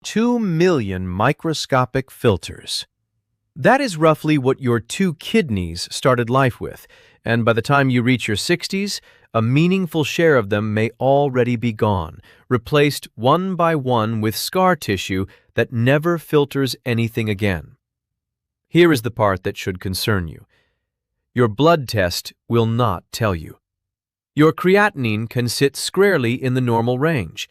2 million microscopic filters. That is roughly what your two kidneys started life with, and by the time you reach your 60s, a meaningful share of them may already be gone, replaced one by one with scar tissue that never filters anything again. Here is the part that should concern you. Your blood test will not tell you. Your creatinine can sit squarely in the normal range.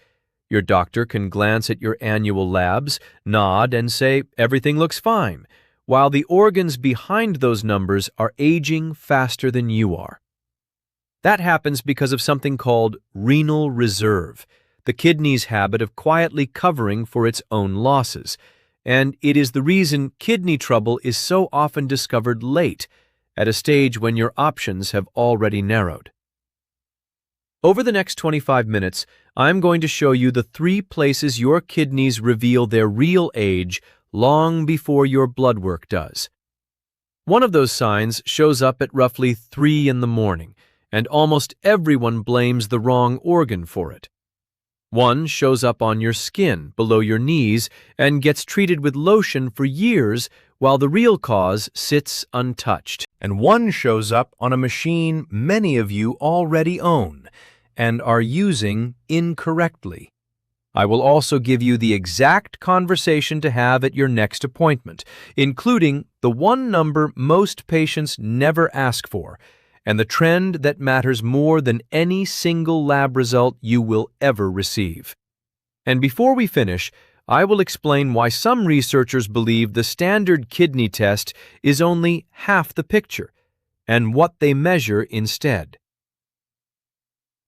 Your doctor can glance at your annual labs, nod, and say everything looks fine, while the organs behind those numbers are aging faster than you are. That happens because of something called renal reserve, the kidney's habit of quietly covering for its own losses, and it is the reason kidney trouble is so often discovered late, at a stage when your options have already narrowed. Over the next 25 minutes, I'm going to show you the 3 places your kidneys reveal their real age long before your blood work does. One of those signs shows up at roughly 3 in the morning, and almost everyone blames the wrong organ for it. One shows up on your skin below your knees and gets treated with lotion for years while the real cause sits untouched. And one shows up on a machine many of you already own and are using incorrectly. I will also give you the exact conversation to have at your next appointment, including the one number most patients never ask for, and the trend that matters more than any single lab result you will ever receive. And before we finish, I will explain why some researchers believe the standard kidney test is only half the picture, and what they measure instead.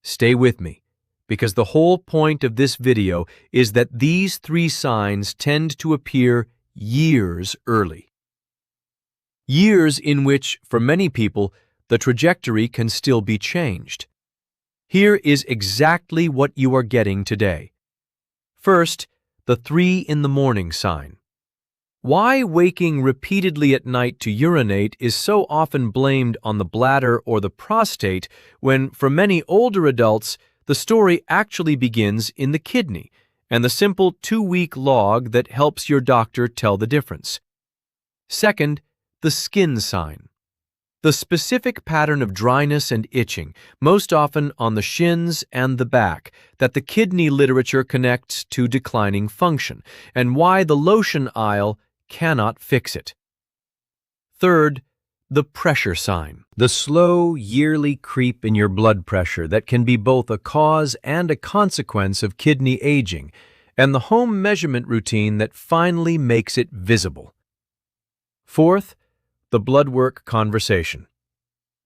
Stay with me, because the whole point of this video is that these 3 signs tend to appear years early. Years in which, for many people, the trajectory can still be changed. Here is exactly what you are getting today. First, the 3 in the morning sign. Why waking repeatedly at night to urinate is so often blamed on the bladder or the prostate when, for many older adults, the story actually begins in the kidney and the simple 2-week log that helps your doctor tell the difference. Second, the skin sign. The specific pattern of dryness and itching, most often on the shins and the back, that the kidney literature connects to declining function, and why the lotion aisle cannot fix it. Third, the pressure sign. The slow, yearly creep in your blood pressure that can be both a cause and a consequence of kidney aging, and the home measurement routine that finally makes it visible. Fourth, the Bloodwork conversation.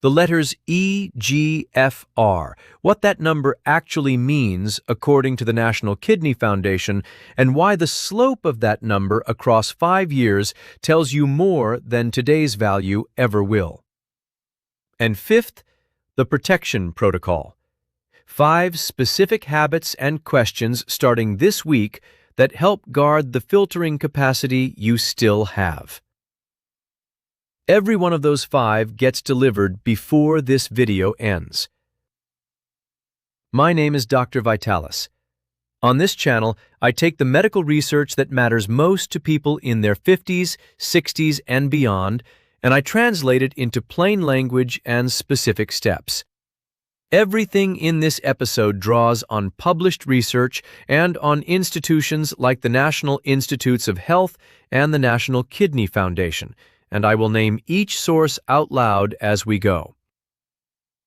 The letters eGFR, what that number actually means according to the National Kidney Foundation, and why the slope of that number across 5 years tells you more than today's value ever will. And fifth, the protection protocol. 5 specific habits and questions starting this week that help guard the filtering capacity you still have. Every one of those 5 gets delivered before this video ends. My name is Dr. Vitalis. On this channel, I take the medical research that matters most to people in their 50s, 60s, and beyond, and I translate it into plain language and specific steps. Everything in this episode draws on published research and on institutions like the National Institutes of Health and the National Kidney Foundation, and I will name each source out loud as we go.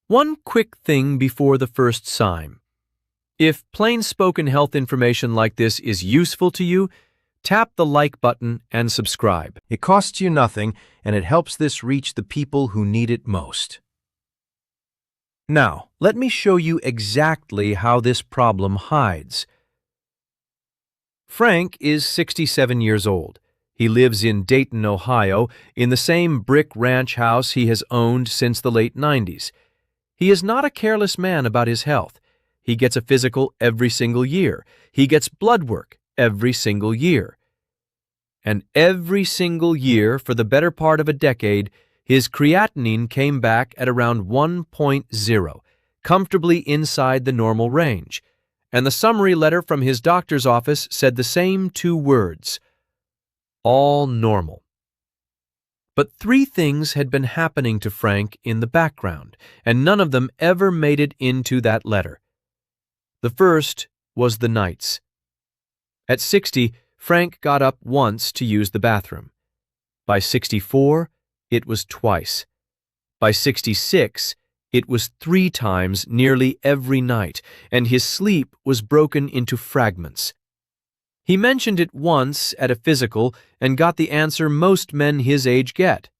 One quick thing before the first sign. If plain-spoken health information like this is useful to you, tap the like button and subscribe. It costs you nothing, and it helps this reach the people who need it most. Now, let me show you exactly how this problem hides. Frank is 67 years old. He lives in Dayton, Ohio, in the same brick ranch house he has owned since the late 90s. He is not a careless man about his health. He gets a physical every single year. He gets blood work every single year. And every single year for the better part of a decade, his creatinine came back at around 1.0, comfortably inside the normal range. and the summary letter from his doctor's office said the same 2 words: all normal. But 3 things had been happening to Frank in the background, and none of them ever made it into that letter. The first was the nights. At 60, Frank got up once to use the bathroom. By 64, it was twice. By 66, it was 3 times nearly every night, and his sleep was broken into fragments. He mentioned it once at a physical and got the answer most men his age get.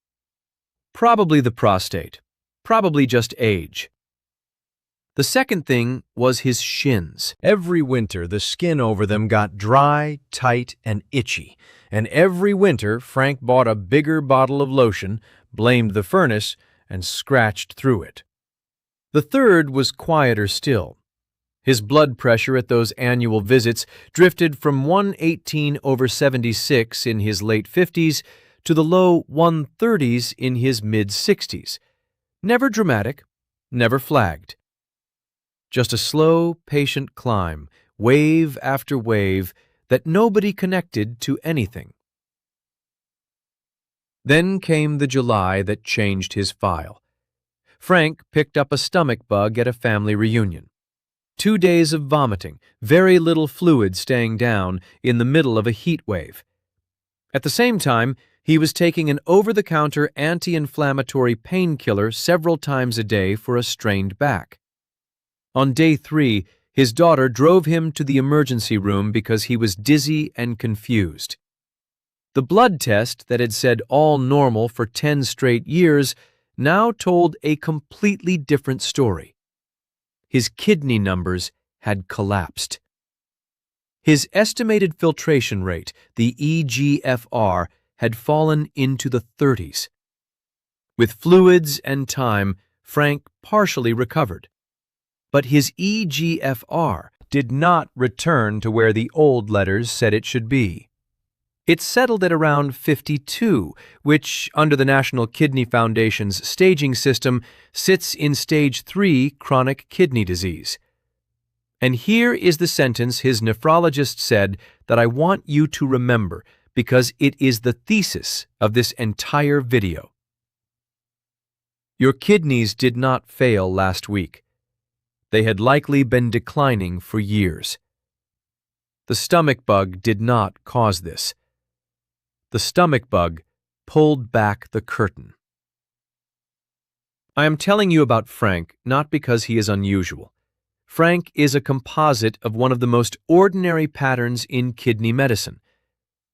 Probably the prostate. Probably just age. The second thing was his shins. Every winter, the skin over them got dry, tight, and itchy. And every winter, Frank bought a bigger bottle of lotion, blamed the furnace, and scratched through it. The third was quieter still. His blood pressure at those annual visits drifted from 118/76 in his late 50s to the low 130s in his mid-60s. Never dramatic, never flagged. Just a slow, patient climb, wave after wave, that nobody connected to anything. Then came the July that changed his file. Frank picked up a stomach bug at a family reunion. 2 days of vomiting, very little fluid staying down in the middle of a heat wave. At the same time, he was taking an over-the-counter anti-inflammatory painkiller several times a day for a strained back. On day 3, his daughter drove him to the emergency room because he was dizzy and confused. The blood test that had said all normal for 10 straight years now told a completely different story. His kidney numbers had collapsed. His estimated filtration rate, the eGFR, had fallen into the 30s. With fluids and time, Frank partially recovered. But his eGFR did not return to where the old letters said it should be. It settled at around 52, which, under the National Kidney Foundation's staging system, sits in stage 3 chronic kidney disease. And here is the sentence his nephrologist said that I want you to remember because it is the thesis of this entire video. Your kidneys did not fail last week. They had likely been declining for years. The stomach bug did not cause this. The stomach bug pulled back the curtain. I am telling you about Frank not because he is unusual. Frank is a composite of one of the most ordinary patterns in kidney medicine.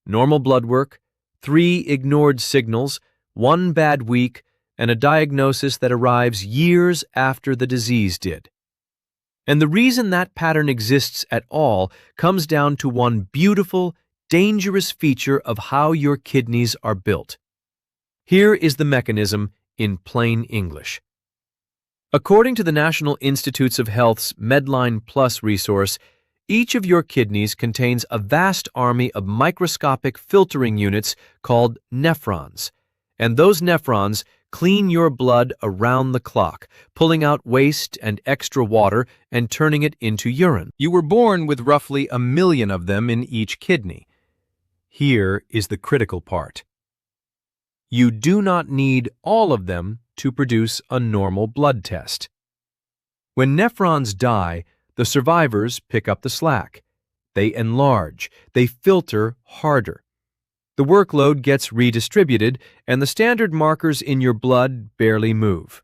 Normal blood work, 3 ignored signals, 1 bad week, and a diagnosis that arrives years after the disease did. And the reason that pattern exists at all comes down to one beautiful, dangerous feature of how your kidneys are built. Here is the mechanism in plain English. According to the National Institutes of Health's Medline Plus resource, each of your kidneys contains a vast army of microscopic filtering units called nephrons, and those nephrons clean your blood around the clock, pulling out waste and extra water and turning it into urine. You were born with roughly 1 million of them in each kidney. Here is the critical part. You do not need all of them to produce a normal blood test. When nephrons die, the survivors pick up the slack. They enlarge, they filter harder. The workload gets redistributed, and the standard markers in your blood barely move.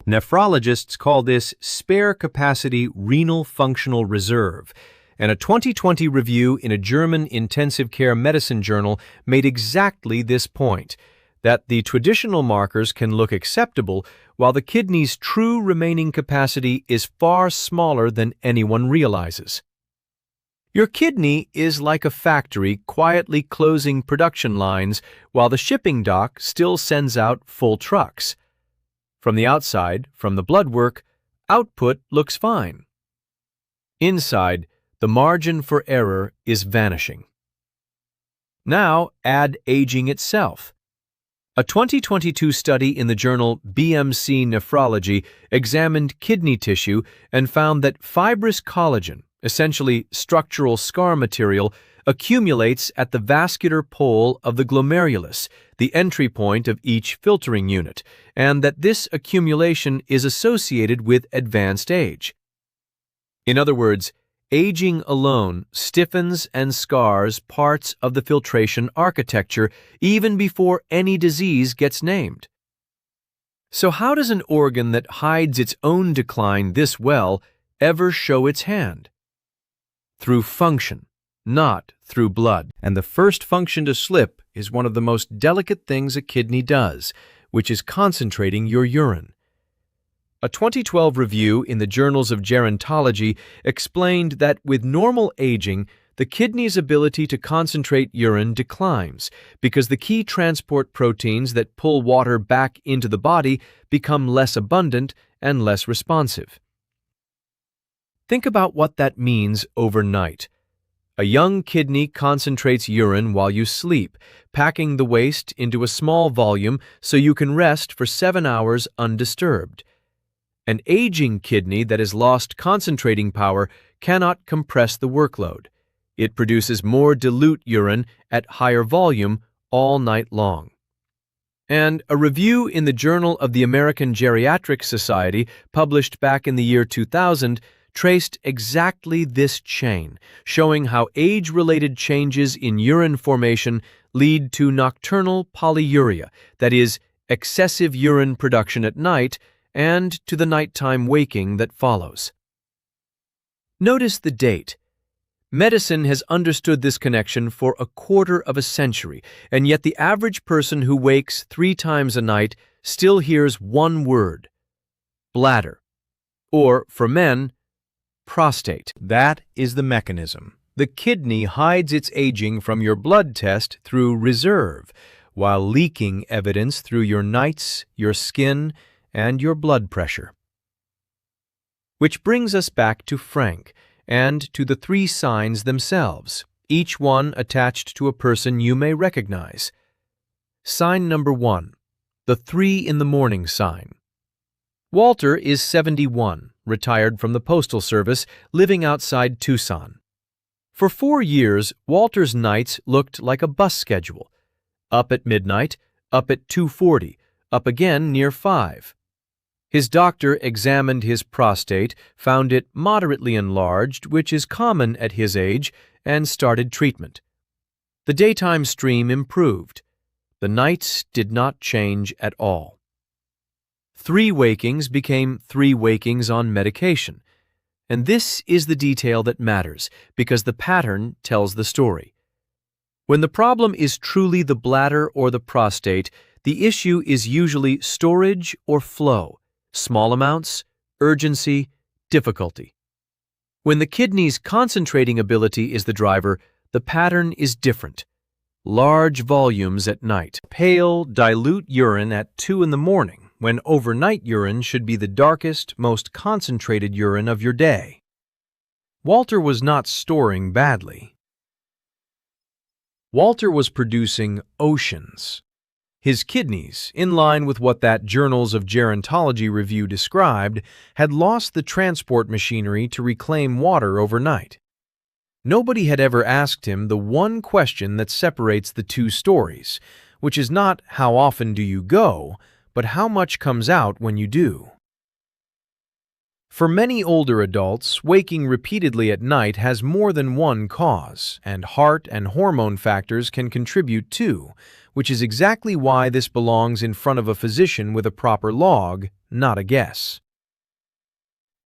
Nephrologists call this spare capacity renal functional reserve, and a 2020 review in a German intensive care medicine journal made exactly this point, that the traditional markers can look acceptable while the kidney's true remaining capacity is far smaller than anyone realizes. Your kidney is like a factory quietly closing production lines while the shipping dock still sends out full trucks. From the outside, from the blood work, output looks fine. Inside, the margin for error is vanishing. Now add aging itself. A 2022 study in the journal BMC Nephrology examined kidney tissue and found that fibrous collagen, essentially structural scar material, accumulates at the vascular pole of the glomerulus, the entry point of each filtering unit, and that this accumulation is associated with advanced age. In other words, aging alone stiffens and scars parts of the filtration architecture even before any disease gets named. So how does an organ that hides its own decline this well ever show its hand? Through function, not through blood. And the first function to slip is one of the most delicate things a kidney does, which is concentrating your urine. A 2012 review in the Journals of Gerontology explained that with normal aging, the kidney's ability to concentrate urine declines because the key transport proteins that pull water back into the body become less abundant and less responsive. Think about what that means overnight. A young kidney concentrates urine while you sleep, packing the waste into a small volume so you can rest for 7 hours undisturbed. An aging kidney that has lost concentrating power cannot compress the workload. It produces more dilute urine at higher volume all night long. And a review in the Journal of the American Geriatric Society, published back in the year 2000, traced exactly this chain, showing how age-related changes in urine formation lead to nocturnal polyuria, that is, excessive urine production at night, and to the nighttime waking that follows. Notice the date. Medicine has understood this connection for a quarter of a century, and yet the average person who wakes 3 times a night still hears one word: bladder. Or, for men, prostate. That is the mechanism. The kidney hides its aging from your blood test through reserve, while leaking evidence through your nights, your skin, and your blood pressure. Which brings us back to Frank and to the 3 signs themselves, each one attached to a person you may recognize. Sign number 1, the 3 in the morning sign. Walter is 71, retired from the Postal Service, living outside Tucson. For 4 years, Walter's nights looked like a bus schedule. Up at midnight, up at 2:40, up again near 5. His doctor examined his prostate, found it moderately enlarged, which is common at his age, and started treatment. The daytime stream improved. The nights did not change at all. 3 wakings became 3 wakings on medication. And this is the detail that matters, because the pattern tells the story. When the problem is truly the bladder or the prostate, the issue is usually storage or flow. Small amounts, urgency, difficulty. When the kidney's concentrating ability is the driver, the pattern is different. Large volumes at night, pale, dilute urine at 2 in the morning, when overnight urine should be the darkest, most concentrated urine of your day. Walter was not storing badly. Walter was producing oceans. His kidneys, in line with what that Journals of Gerontology review described, had lost the transport machinery to reclaim water overnight. Nobody had ever asked him the one question that separates the 2 stories, which is not how often do you go, but how much comes out when you do. For many older adults, waking repeatedly at night has more than one cause, and heart and hormone factors can contribute too, which is exactly why this belongs in front of a physician with a proper log, not a guess.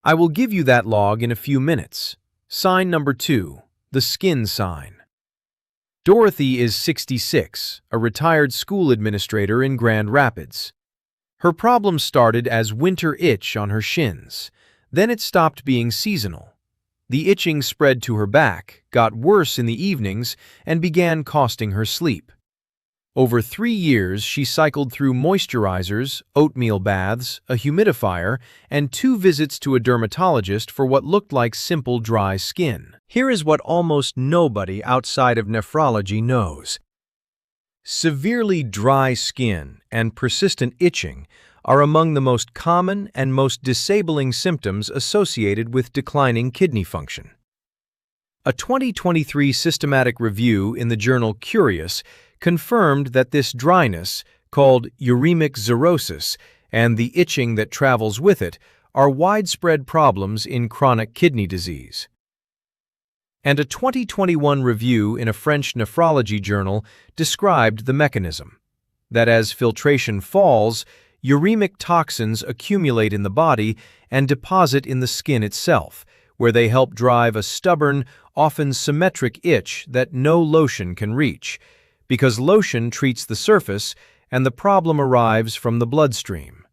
I will give you that log in a few minutes. Sign number 2, the skin sign. Dorothy is 66, a retired school administrator in Grand Rapids. Her problem started as winter itch on her shins. Then it stopped being seasonal. The itching spread to her back, got worse in the evenings, and began costing her sleep. Over 3 years, she cycled through moisturizers, oatmeal baths, a humidifier, and 2 visits to a dermatologist for what looked like simple dry skin. Here is what almost nobody outside of nephrology knows. Severely dry skin and persistent itching are among the most common and most disabling symptoms associated with declining kidney function. A 2023 systematic review in the journal Curious confirmed that this dryness, called uremic xerosis, and the itching that travels with it are widespread problems in chronic kidney disease. And a 2021 review in a French nephrology journal described the mechanism, that as filtration falls, uremic toxins accumulate in the body and deposit in the skin itself, where they help drive a stubborn, often symmetric itch that no lotion can reach, because lotion treats the surface and the problem arrives from the bloodstream.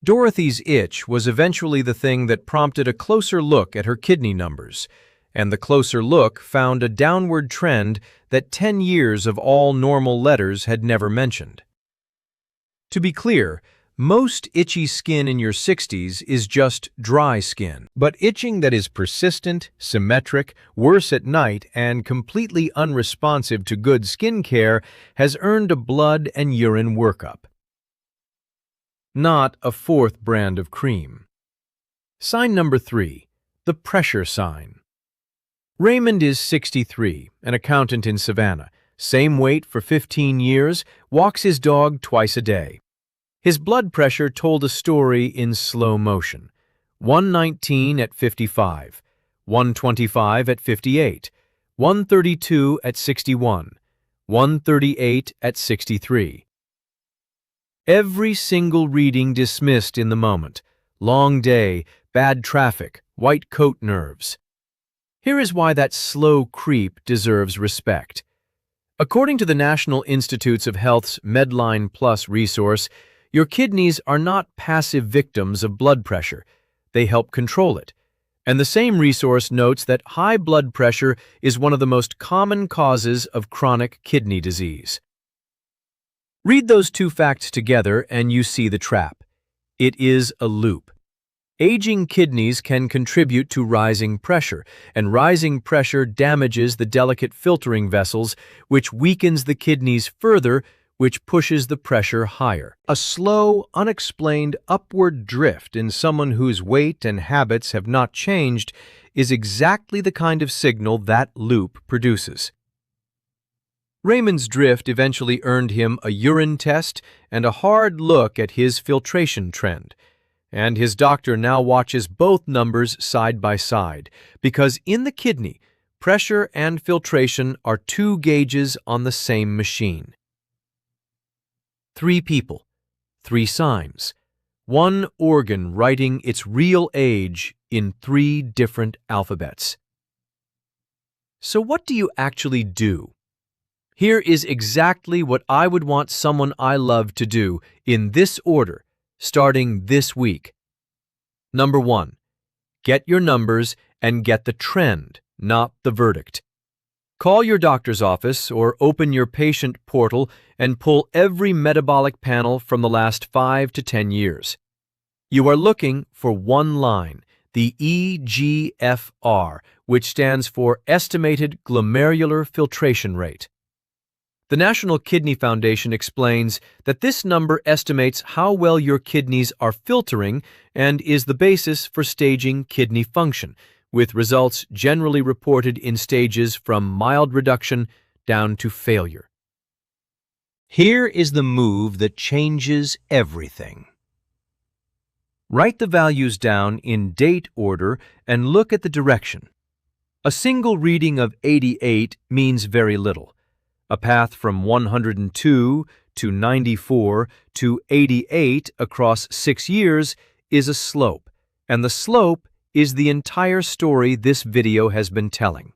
Dorothy's itch was eventually the thing that prompted a closer look at her kidney numbers, and the closer look found a downward trend that 10 years of all normal letters had never mentioned. To be clear, most itchy skin in your 60s is just dry skin, but itching that is persistent, symmetric, worse at night, and completely unresponsive to good skin care has earned a blood and urine workup. Not a fourth brand of cream. Sign number 3, the pressure sign. Raymond is 63, an accountant in Savannah, same weight for 15 years, walks his dog twice a day. His blood pressure told a story in slow motion. 119 at 55, 125 at 58, 132 at 61, 138 at 63. Every single reading dismissed in the moment. Long day, bad traffic, white coat nerves. Here is why that slow creep deserves respect. According to the National Institutes of Health's Medline Plus resource, your kidneys are not passive victims of blood pressure. They help control it. And the same resource notes that high blood pressure is one of the most common causes of chronic kidney disease. Read those two facts together and you see the trap. It is a loop. Aging kidneys can contribute to rising pressure, and rising pressure damages the delicate filtering vessels, which weakens the kidneys further, which pushes the pressure higher. A slow, unexplained upward drift in someone whose weight and habits have not changed is exactly the kind of signal that loop produces. Raymond's drift eventually earned him a urine test and a hard look at his filtration trend. And his doctor now watches both numbers side by side, because in the kidney, pressure and filtration are two gauges on the same machine. 3 people, 3 signs, one organ writing its real age in 3 different alphabets. So what do you actually do? Here is exactly what I would want someone I love to do in this order, starting this week. Number 1, get your numbers and get the trend, not the verdict. Call your doctor's office or open your patient portal and pull every metabolic panel from the last 5 to 10 years. You are looking for one line, the eGFR, which stands for Estimated Glomerular Filtration Rate. The National Kidney Foundation explains that this number estimates how well your kidneys are filtering and is the basis for staging kidney function, with results generally reported in stages from mild reduction down to failure. Here is the move that changes everything. Write the values down in date order and look at the direction. A single reading of 88 means very little. A path from 102 to 94 to 88 across 6 years is a slope, and the slope is the entire story this video has been telling.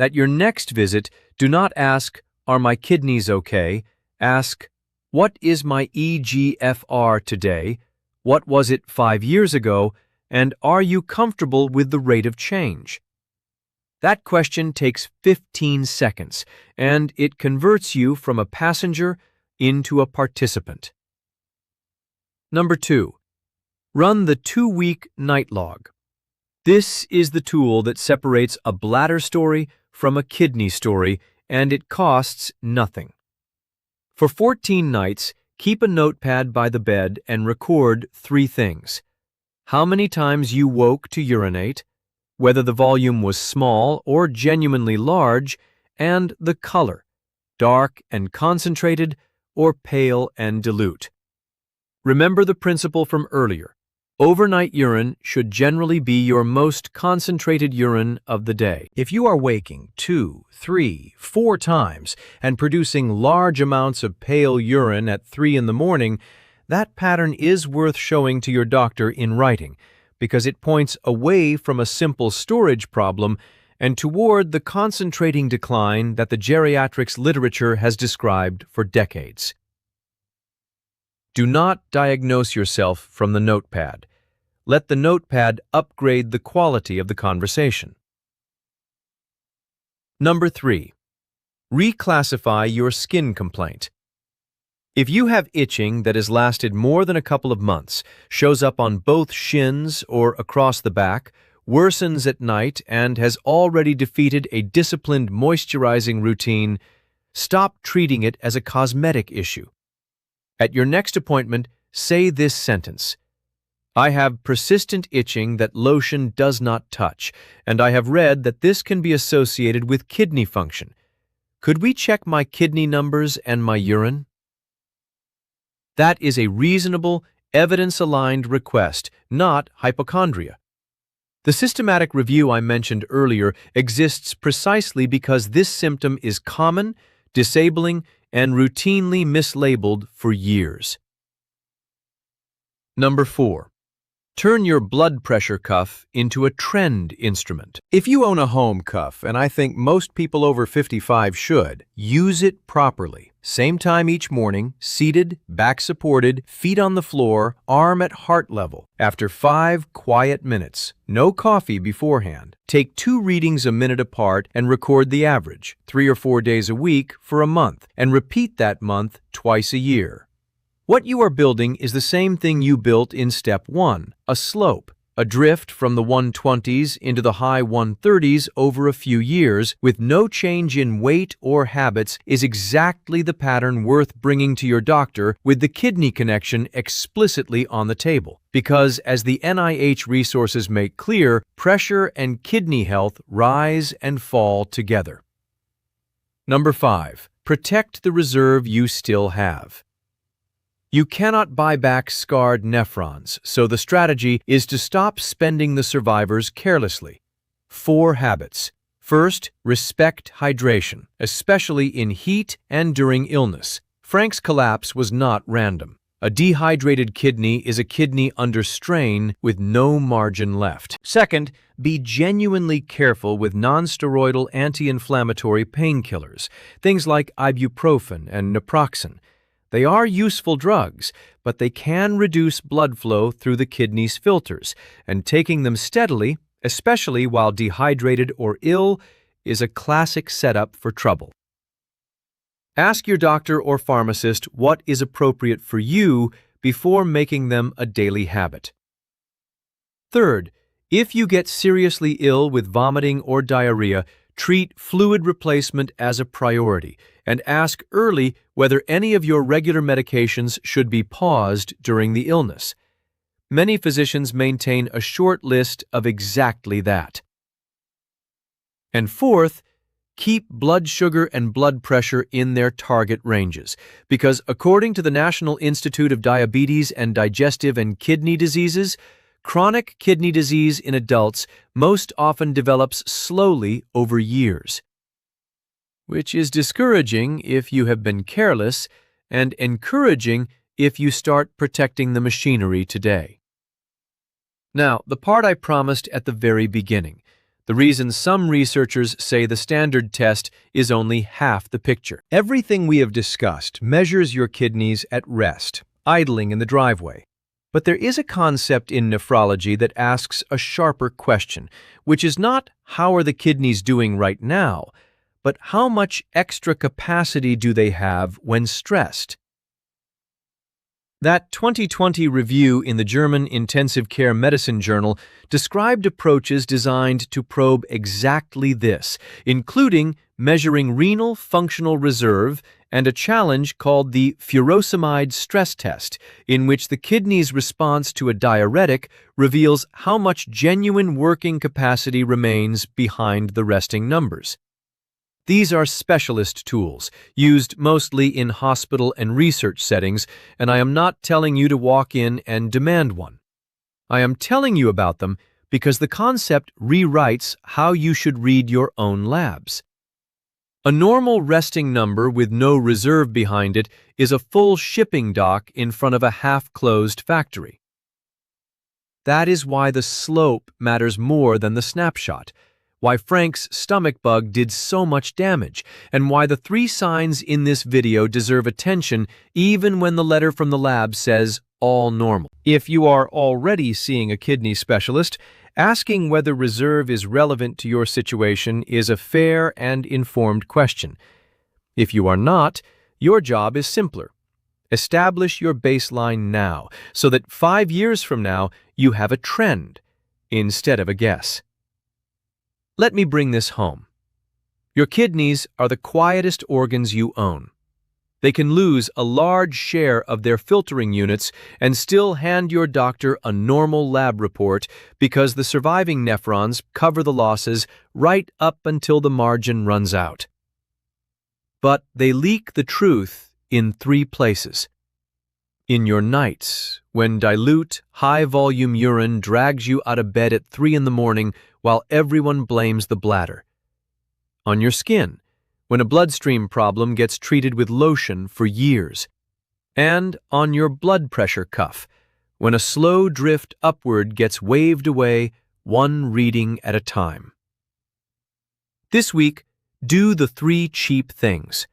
At your next visit, do not ask, "Are my kidneys okay?" Ask, "What is my eGFR today? What was it 5 years ago? And are you comfortable with the rate of change?" That question takes 15 seconds, and it converts you from a passenger into a participant. Number 2, run the 2-week night log. This is the tool that separates a bladder story from a kidney story and it costs nothing. For 14 nights, keep a notepad by the bed and record 3 things: how many times you woke to urinate, whether the volume was small or genuinely large, and the color, dark and concentrated or pale and dilute. Remember the principle from earlier. Overnight urine should generally be your most concentrated urine of the day. If you are waking 2, 3, 4 times and producing large amounts of pale urine at 3 in the morning, that pattern is worth showing to your doctor in writing, because it points away from a simple storage problem and toward the concentrating decline that the geriatrics literature has described for decades. Do not diagnose yourself from the notepad. Let the notepad upgrade the quality of the conversation. Number 3. Reclassify your skin complaint. If you have itching that has lasted more than a couple of months, shows up on both shins or across the back, worsens at night, and has already defeated a disciplined moisturizing routine, stop treating it as a cosmetic issue. At your next appointment, say this sentence: I have persistent itching that lotion does not touch, and I have read that this can be associated with kidney function. Could we check my kidney numbers and my urine? That is a reasonable, evidence-aligned request, not hypochondria. The systematic review I mentioned earlier exists precisely because this symptom is common, disabling, and routinely mislabeled for years. Number 4. Turn your blood pressure cuff into a trend instrument. If you own a home cuff, and I think most people over 55 should, use it properly. Same time each morning, seated, back supported, feet on the floor, arm at heart level. After 5 quiet minutes, no coffee beforehand. Take 2 readings a minute apart and record the average, 3 or 4 days a week for a month, and repeat that month twice a year. What you are building is the same thing you built in step 1, a slope, a drift from the 120s into the high 130s over a few years with no change in weight or habits is exactly the pattern worth bringing to your doctor with the kidney connection explicitly on the table. Because as the NIH resources make clear, pressure and kidney health rise and fall together. Number 5. Protect the reserve you still have. You cannot buy back scarred nephrons, so the strategy is to stop spending the survivors carelessly. 4 habits. First, respect hydration, especially in heat and during illness. Frank's collapse was not random. A dehydrated kidney is a kidney under strain with no margin left. Second, be genuinely careful with non-steroidal anti-inflammatory painkillers, things like ibuprofen and naproxen. They are useful drugs, but they can reduce blood flow through the kidney's filters, and taking them steadily, especially while dehydrated or ill, is a classic setup for trouble. Ask your doctor or pharmacist what is appropriate for you before making them a daily habit. Third, if you get seriously ill with vomiting or diarrhea, treat fluid replacement as a priority and ask early whether any of your regular medications should be paused during the illness. Many physicians maintain a short list of exactly that. And fourth, keep blood sugar and blood pressure in their target ranges, because according to the National Institute of Diabetes and Digestive and Kidney Diseases, chronic kidney disease in adults most often develops slowly over years, which is discouraging if you have been careless and encouraging if you start protecting the machinery today. Now, the part I promised at the very beginning, the reason some researchers say the standard test is only half the picture. Everything we have discussed measures your kidneys at rest, idling in the driveway. But there is a concept in nephrology that asks a sharper question, which is not how are the kidneys doing right now, but how much extra capacity do they have when stressed? That 2020 review in the German Intensive Care Medicine Journal described approaches designed to probe exactly this, including measuring renal functional reserve and a challenge called the furosemide stress test, in which the kidney's response to a diuretic reveals how much genuine working capacity remains behind the resting numbers. These are specialist tools, used mostly in hospital and research settings, and I am not telling you to walk in and demand one. I am telling you about them because the concept rewrites how you should read your own labs. A normal resting number with no reserve behind it is a full shipping dock in front of a half-closed factory. That is why the slope matters more than the snapshot, why Frank's stomach bug did so much damage, and why the 3 signs in this video deserve attention even when the letter from the lab says all normal. If you are already seeing a kidney specialist, asking whether reserve is relevant to your situation is a fair and informed question. If you are not, your job is simpler. Establish your baseline now, so that 5 years from now you have a trend instead of a guess. Let me bring this home. Your kidneys are the quietest organs you own. They can lose a large share of their filtering units and still hand your doctor a normal lab report because the surviving nephrons cover the losses right up until the margin runs out. But they leak the truth in 3 places. In your nights, when dilute, high-volume urine drags you out of bed at 3 in the morning while everyone blames the bladder. On your skin, when a bloodstream problem gets treated with lotion for years. And on your blood pressure cuff, when a slow drift upward gets waved away 1 reading at a time. This week, do the 3 cheap things.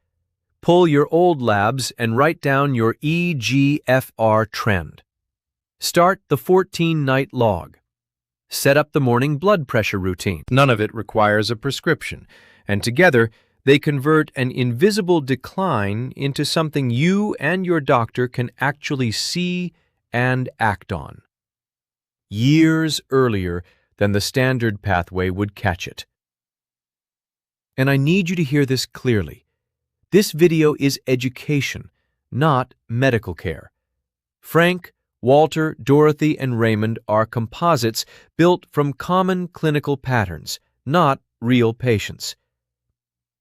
Pull your old labs and write down your eGFR trend. Start the 14-night log. Set up the morning blood pressure routine. None of it requires a prescription, and together they convert an invisible decline into something you and your doctor can actually see and act on. Years earlier than the standard pathway would catch it. And I need you to hear this clearly. This video is education, not medical care. Frank, Walter, Dorothy, and Raymond are composites built from common clinical patterns, not real patients.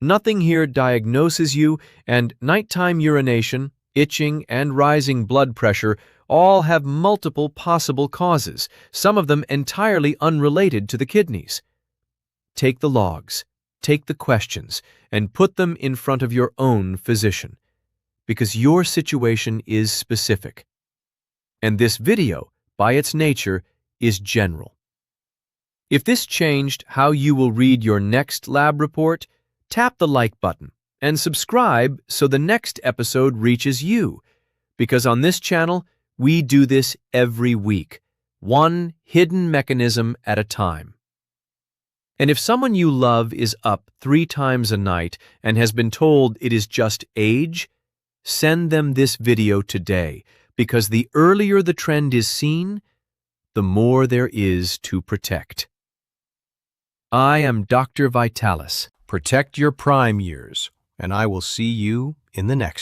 Nothing here diagnoses you, and nighttime urination, itching, and rising blood pressure all have multiple possible causes, some of them entirely unrelated to the kidneys. Take the logs, take the questions, and put them in front of your own physician, because your situation is specific. And this video, by its nature, is general. If this changed how you will read your next lab report, tap the like button and subscribe so the next episode reaches you, because on this channel, we do this every week, 1 hidden mechanism at a time. And if someone you love is up 3 times a night and has been told it is just age, send them this video today, because the earlier the trend is seen, the more there is to protect. I am Dr. Vitalis. Protect your prime years, and I will see you in the next one.